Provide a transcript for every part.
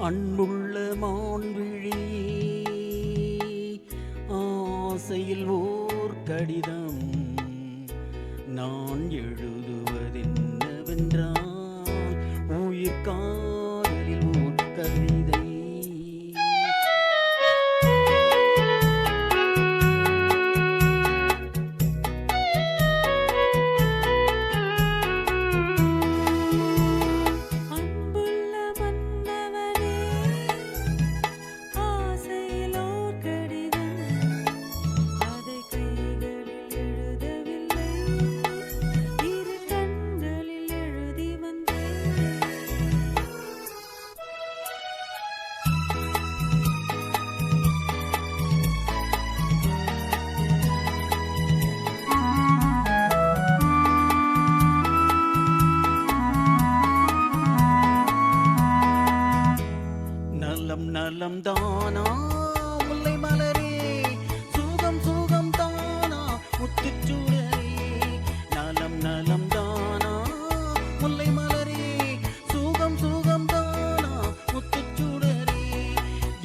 அன்புள்ள மான்விழி ஆசையில் ஓர் கடிதம் நான் எழுதுவதென்னவென்றால் உயிர் காதலில் ஓர் கவிதை. நலம் தானா முல்லை மலரே, சுகம் சுகம் தானா முத்துச்சுடரே. நலம் நலம் தானா முல்லை மலரே, சுகம் சுகம் தானா முத்துச்சுடரே.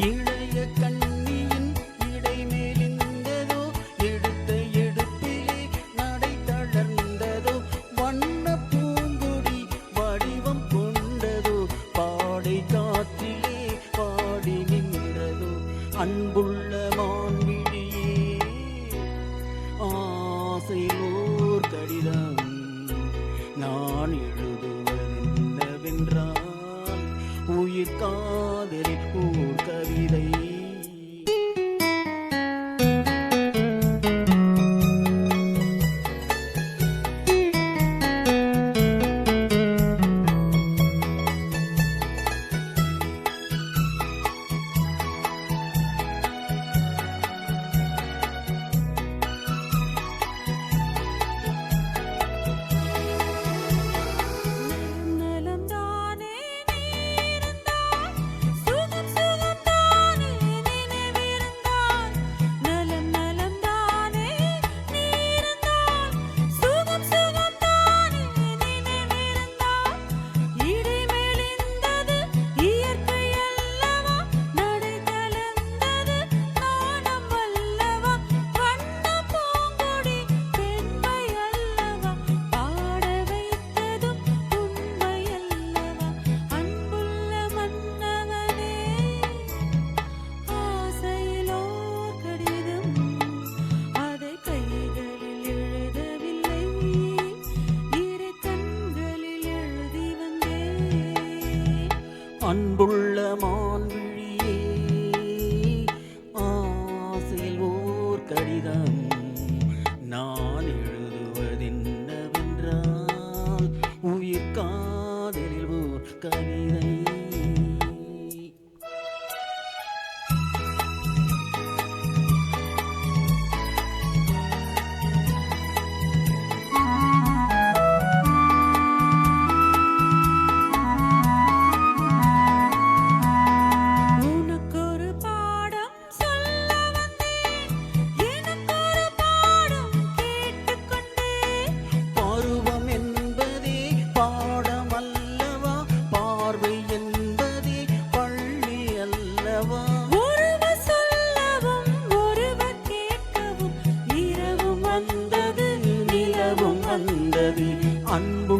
இளைய கண்ணியின் இடை மேலிந்ததோ, எடுத்த எடுப்பிலே நடை தளர்ந்ததோ. வண்ண பூங்குடி வடிவம் கொண்டதோ, பாடை காற்றிலே அன்புள்ள மான்விழியே ஆசையில் ஓர் கடிதம் நான் எழுதுவதென்னவென்றால் உயிர் காதலில் ஓர் கவிதை. அன்புள்ள மான்விழியே ஆசையில் ஓர் கடிதம் நான் எழுதுவதென்னவென்றால் உயிர் காதலில் ஓர் கவிதை. அன்பு